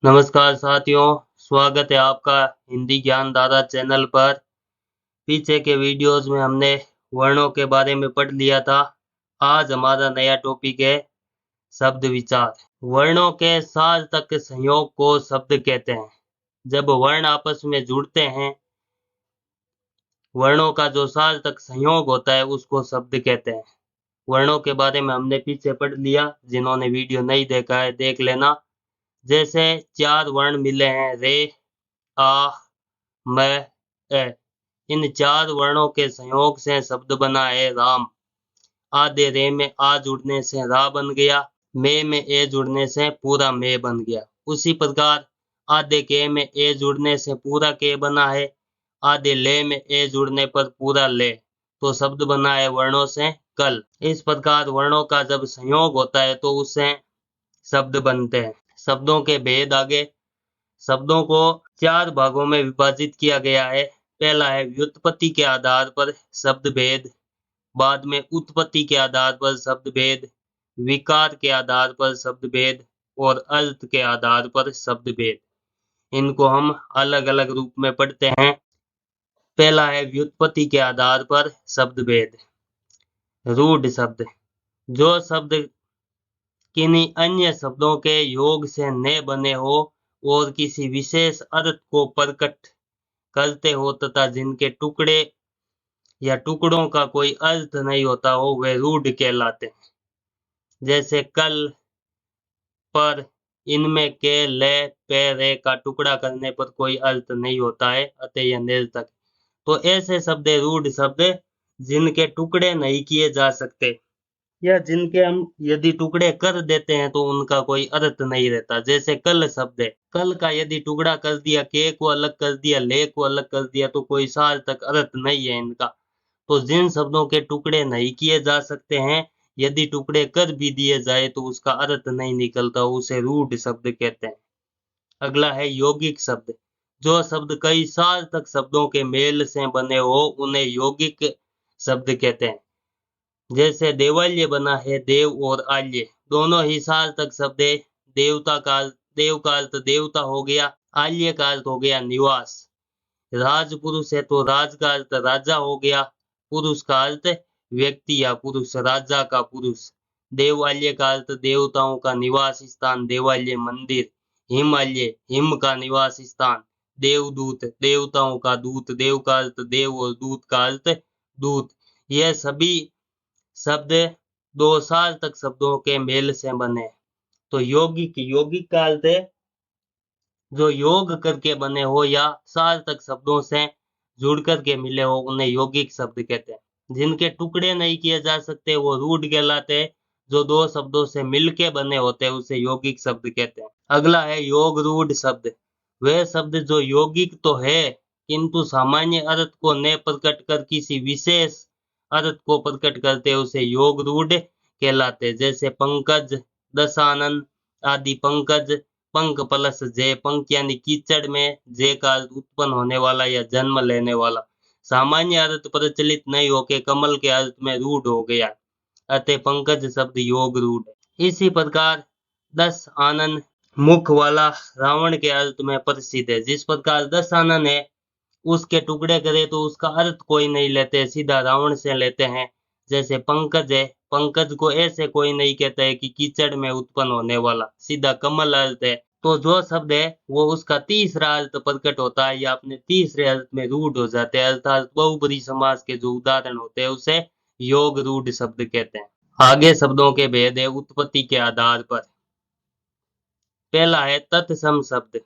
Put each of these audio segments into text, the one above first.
नमस्कार साथियों, स्वागत है आपका हिंदी ज्ञानधारा चैनल पर। पीछे के वीडियोस में हमने वर्णों के बारे में पढ़ लिया था। आज हमारा नया टॉपिक है शब्द विचार। वर्णों के सार्थक संयोग को शब्द कहते हैं। जब वर्ण आपस में जुड़ते हैं, वर्णों का जो सार्थक संयोग होता है उसको शब्द कहते हैं। वर्णों के बारे में हमने पीछे पढ़ लिया, जिन्होंने वीडियो नहीं देखा है देख लेना। जैसे 4 वर्ण मिले हैं रे, आ, म, ए। इन 4 वर्णों के संयोग से शब्द बना है राम। आधे रे में आ जुड़ने से रा बन गया, में ए जुड़ने से पूरा में बन गया। उसी प्रकार आधे के में ए जुड़ने से पूरा के बना है, आधे ले में ए जुड़ने पर पूरा ले, तो शब्द बना है वर्णों से कल। इस प्रकार वर्णों का जब संयोग होता है तो उससे शब्द बनते हैं। शब्दों के भेद आगे। शब्दों को 4 भागों में विभाजित किया गया है। पहला है व्युत्पत्ति के आधार पर शब्द भेद, बाद में उत्पत्ति के आधार पर शब्द भेद, विकार के आधार पर शब्द भेद और अर्थ के आधार पर शब्द भेद। इनको हम अलग-अलग रूप में पढ़ते हैं। पहला है व्युत्पत्ति के आधार पर शब्द भेद। रूढ़ शब्द, जो शब्द किन्हीं अन्य शब्दों के योग से न बने हो और किसी विशेष अर्थ को प्रकट करते हो तथा जिनके टुकड़े या टुकड़ों का कोई अर्थ नहीं होता हो, वे रूढ़ कहलाते हैं। जैसे कल, पर, इनमें के, ले, पे, रे का टुकड़ा करने पर कोई अर्थ नहीं होता है, अतः यह निरर्थक। तो ऐसे शब्द रूढ़ शब्द जिनके टुकड़े नहीं किए जा सकते या जिनके हम यदि टुकड़े कर देते हैं तो उनका कोई अर्थ नहीं रहता। जैसे कल शब्द है, कल का यदि टुकड़ा कर दिया, के को अलग कर दिया, ले को अलग कर दिया, तो कोई सार्थक अर्थ नहीं है इनका। तो जिन शब्दों के टुकड़े नहीं किए जा सकते हैं, यदि टुकड़े कर भी दिए जाए तो उसका अर्थ नहीं निकलता, उसे रूढ़ शब्द कहते हैं। अगला है यौगिक शब्द। जो शब्द कई सार्थक शब्दों के मेल से बने हो उन्हें यौगिक शब्द कहते हैं। जैसे देवालय बना है देव और आल्य, दोनों ही सार्थक शब्द है। देव का अर्थ देवता हो गया, आल्य का अर्थ हो गया निवास। राजपुरुष है तो राज का अर्थ राजा हो गया, पुरुष का अर्थ व्यक्ति या पुरुष, राजा का पुरुष। देवालय का अर्थ देवताओं का निवास स्थान, देवालय मंदिर। हिमालय, हिम का निवास स्थान। देवदूत, देवताओं का दूत, देव का अर्थ देव और दूत का अर्थ दूत। यह सभी शब्द 2 सार्थक शब्दों के मेल से बने। तो यौगिक का अर्थ है जो योग करके बने हो या सार्थक शब्दों से जुड़ करके मिले हो, उन्हें यौगिक शब्द कहते हैं। जिनके टुकड़े नहीं किए जा सकते वो रूढ़ कहलाते हैं। जो 2 शब्दों से मिलके बने होते हैं उसे यौगिक शब्द कहते हैं। अगला है योग रूढ़ शब्द। वह शब्द जो यौगिक तो है किंतु सामान्य अर्थ को न प्रकट कर किसी विशेष अर्थ को प्रकट करते हैं, उसे योग रूढ़ कहलाते हैं। जैसे पंकज, दशानन आदि। पंकज, पंख प्लस जय, पंख यानी कीचड़ में, जय का अर्थ उत्पन्न होने वाला या जन्म लेने वाला। सामान्य अर्थ प्रचलित नहीं होके कमल के अर्थ में रूढ़ हो गया, अतः पंकज शब्द योग रूढ़ है। इसी प्रकार 10 आनन मुख वाला रावण के अर्थ में प्रसिद्ध है। जिस प्रकार 10 आनन है, उसके टुकड़े करे तो उसका अर्थ कोई नहीं लेते, सीधा रावण से लेते हैं। जैसे पंकज है, पंकज को ऐसे कोई नहीं कहता है कि कीचड़ में उत्पन्न होने वाला, सीधा कमल अर्थ है। तो जो शब्द है वो उसका तीसरा अर्थ प्रकट होता है या अपने तीसरे अर्थ में रूढ़ हो जाते हैं, अर्थात बहुब्रीहि समास के जो उदाहरण होते हैं उसे योग रूढ़ शब्द कहते हैं। आगे शब्दों के भेद है उत्पत्ति के आधार पर। पहला है तत्सम शब्द।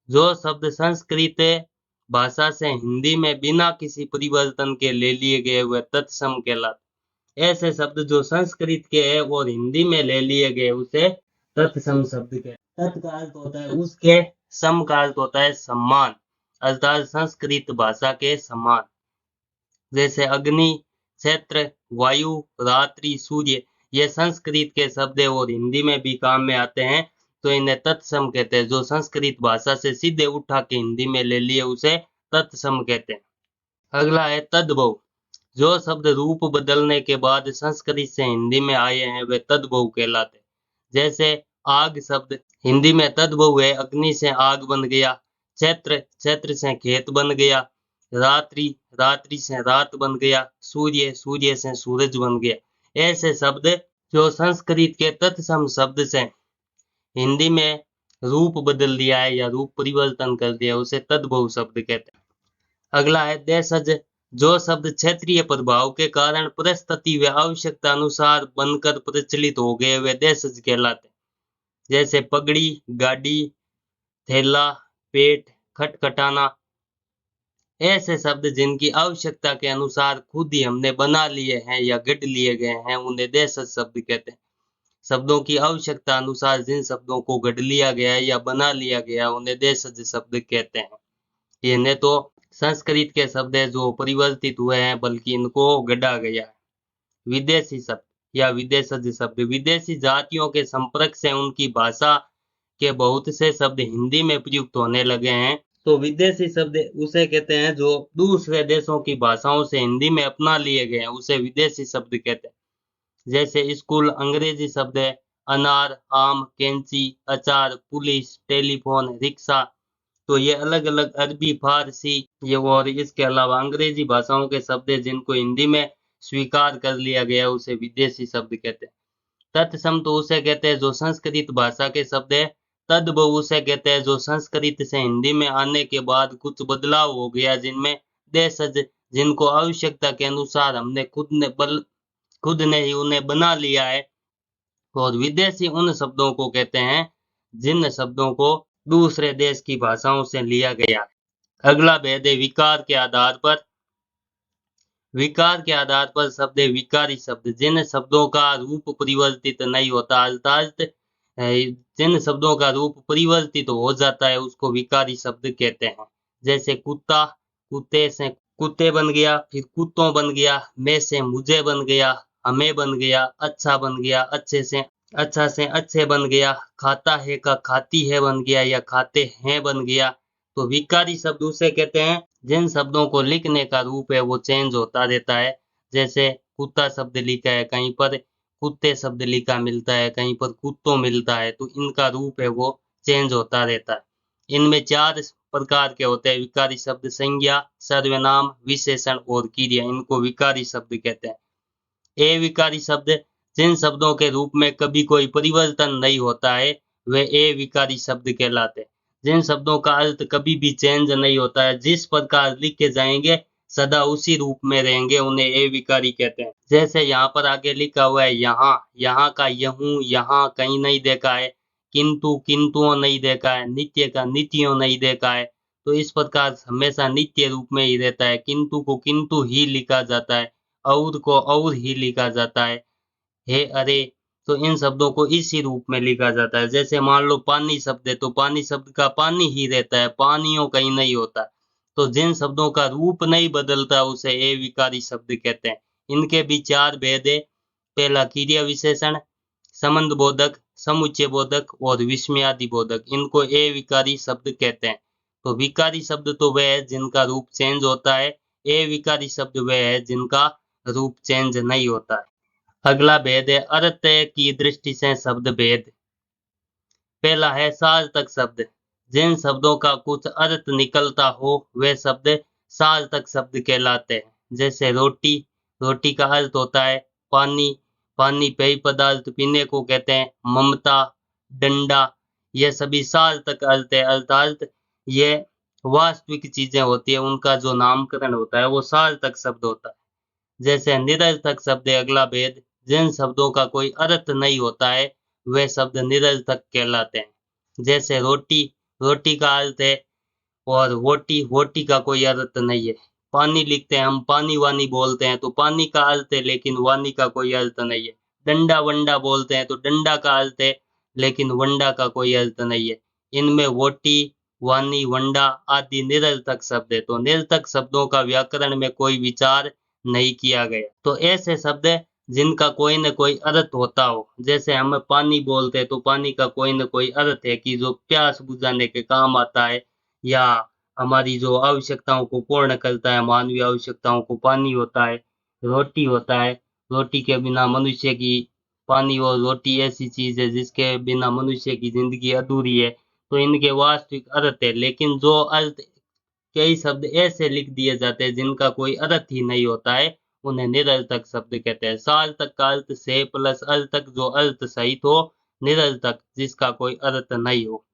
जो शब्द संस्कृत भाषा से हिंदी में बिना किसी परिवर्तन के ले लिए गए हुए तत्सम कहलाते। ऐसे शब्द जो संस्कृत के है और हिंदी में ले लिए गए उसे तत्सम शब्द कहते हैं। तत् का अर्थ होता है उसके, सम का अर्थ होता है सम्मान, अर्थात संस्कृत भाषा के समान। जैसे अग्नि, क्षेत्र, वायु, रात्रि, सूर्य, ये संस्कृत के शब्द है और हिंदी में भी काम में आते हैं, तो इन्हें तत्सम कहते हैं। जो संस्कृत भाषा से सीधे उठा के हिंदी में ले लिए उसे तत्सम कहते हैं। अगला है तद्भव। जो शब्द रूप बदलने के बाद संस्कृत से हिंदी में आए हैं वे तद्भव कहलाते हैं। जैसे आग शब्द हिंदी में तद्भव है, अग्नि से आग बन गया। चैत्र, चैत्र से खेत बन गया। रात्रि, रात्रि से रात बन गया। सूर्य, सूर्य से सूरज बन गया। ऐसे शब्द जो संस्कृत के तत्सम शब्द से हिंदी में रूप बदल दिया है या रूप परिवर्तन कर दिया, उसे तद्भव शब्द कहते हैं। अगला है देशज, जो शब्द क्षेत्रीय प्रभाव के कारण परिस्थिति व आवश्यकता अनुसार बनकर प्रचलित हो गए वे देशज कहलाते हैं। जैसे पगड़ी, गाड़ी, थैला, पेट, खटखटाना। ऐसे शब्द जिनकी आवश्यकता के अनुसार खुद ही हमने बना लिए हैं या गढ़ लिए गए हैं, उन्हें देशज शब्द कहते हैं। शब्दों की आवश्यकता अनुसार जिन शब्दों को गढ़ लिया गया है या बना लिया गया, उन्हें देशज शब्द कहते हैं। ये न तो संस्कृत के शब्द है जो परिवर्तित हुए हैं, बल्कि इनको गढ़ा गया है। विदेशी शब्द या विदेशज शब्द विदेशी जातियों के संपर्क से उनकी भाषा के बहुत से शब्द हिंदी में प्रयुक्त होने लगे हैं। तो विदेशी शब्द उसे कहते हैं जो दूसरे देशों की भाषाओं से हिंदी में अपना लिए गए हैं, उसे विदेशी शब्द कहते हैं। जैसे स्कूल अंग्रेजी शब्द है, अनार, आम, कैंची, अचार, पुलिस, टेलीफोन, रिक्शा। तो ये अलग-अलग अरबी, फारसी ये और इसके अलावा अंग्रेजी भाषाओं के शब्द हैं जिनको हिंदी में स्वीकार कर लिया गया, उसे विदेशी शब्द कहते हैं। तत्सम तो उसे कहते हैं जो संस्कृत भाषा के शब्द है। तद्भव उसे कहते हैं जो संस्कृत से हिंदी में आने के बाद कुछ बदलाव हो गया, जिनमें देशज जिनको आवश्यकता के अनुसार हमने खुद ने ही उन्हें बना लिया है। और विदेशी उन शब्दों को कहते हैं जिन शब्दों को दूसरे देश की भाषाओं से लिया गया है। अगला भेद है विकार के आधार पर। विकार के आधार पर शब्द है विकारी शब्द, जिन शब्दों का रूप परिवर्तित नहीं होता, अर्थात जिन शब्दों का रूप परिवर्तित हो जाता है उसको विकारी शब्द कहते हैं। जैसे कुत्ता, कुत्ते से कुत्ते बन गया, फिर कुत्तों बन गया, मैं से मुझे बन गया, हमें बन गया, अच्छा बन गया, अच्छा से अच्छे बन गया, खाता है का खाती है बन गया या खाते हैं बन गया। तो विकारी शब्द उसे कहते हैं जिन शब्दों को लिखने का रूप है वो चेंज होता रहता है। जैसे कुत्ता शब्द लिखा है, कहीं पर कुत्ते शब्द लिखा मिलता है, कहीं पर कुत्तों मिलता है, तो इनका रूप है वो चेंज होता रहता है। इनमें 4 प्रकार के होते हैं विकारी शब्द, संज्ञा, सर्वनाम, विशेषण और क्रिया। इनको विकारी शब्द कहते हैं। अविकारी शब्द जिन शब्दों के रूप में कभी कोई परिवर्तन नहीं होता है, वे अविकारी शब्द कहलाते हैं। जिन शब्दों का अर्थ कभी भी चेंज नहीं होता है, जिस प्रकार लिखे जाएंगे सदा उसी रूप में रहेंगे, उन्हें अविकारी कहते हैं। जैसे यहाँ पर आगे लिखा हुआ है यहाँ, यहाँ का यहूं, यहाँ कहीं नहीं देखा है। किंतु, किंतुओं नहीं देखा है। नित्य का नित्यों नहीं देखा है। तो इस प्रकार हमेशा नित्य रूप में ही रहता है। किंतु को किंतु ही लिखा जाता है, और को और ही लिखा जाता है। हे अरे, तो इन शब्दों को इसी रूप में लिखा जाता है। जैसे मान लो पानी शब्द है, तो पानी शब्द का पानी ही रहता है, पानियों कहीं नहीं होता। तो जिन शब्दों का रूप नहीं बदलता उसे अविकारी शब्द कहते हैं। इनके भी 4 भेद है। पहला क्रिया विशेषण, संबंध बोधक, समुच्चय बोधक और विस्मयादि बोधक। इनको अविकारी शब्द कहते हैं। तो विकारी शब्द तो वह है जिनका रूप चेंज होता है, अविकारी शब्द वह है जिनका रूप चेंज नहीं होता है। अगला भेद है अर्थ की दृष्टि से शब्द भेद। पहला है सार्थक शब्द, जिन शब्दों का कुछ अर्थ निकलता हो वे शब्द सार्थक शब्द कहलाते हैं। जैसे रोटी, रोटी का अर्थ होता है पानी, पानी पेय पदार्थ पीने को कहते हैं। ममता, डंडा, ये सभी सार्थक अर्थ है, अर्थात ये वास्तविक चीजें होती है, उनका जो नामकरण होता है वो सार्थक शब्द होता है। जैसे निरर्थक शब्द है अगला भेद, जिन शब्दों का कोई अर्थ नहीं होता है वे शब्द निरर्थक कहलाते हैं। जैसे रोटी, रोटी का अर्थ है, और वोटी, वोटी का कोई अर्थ नहीं है। पानी लिखते हैं हम, पानी वानी बोलते हैं तो पानी का अर्थ है लेकिन वानी का कोई अर्थ नहीं है। डंडा वंडा बोलते हैं तो डंडा का अर्थ है लेकिन वंडा का कोई अर्थ नहीं है। इनमें वोटी, वानी, वंडा आदि निरर्थक शब्द है। तो निरर्थक शब्दों का व्याकरण में कोई विचार नहीं किया गया। तो ऐसे शब्द है जिनका कोई न कोई अर्थ होता हो। जैसे हम पानी बोलते हैं तो पानी का कोई न कोई अर्थ है कि जो प्यास बुझाने के काम आता है या हमारी जो आवश्यकताओं को पूर्ण करता है, मानवीय आवश्यकताओं को। पानी होता है, रोटी होता है, रोटी के बिना मनुष्य की पानी और रोटी ऐसी चीज है जिसके बिना मनुष्य की जिंदगी अधूरी है। तो इनके वास्तविक अर्थ है, लेकिन जो अर्थ कई शब्द ऐसे लिख दिए जाते हैं जिनका कोई अर्थ ही नहीं होता है, उन्हें निरर्थक शब्द कहते हैं। सार्थक का अर्थ से प्लस अर्थक, जो अर्थ सहित हो, निरर्थक जिसका कोई अर्थ नहीं हो।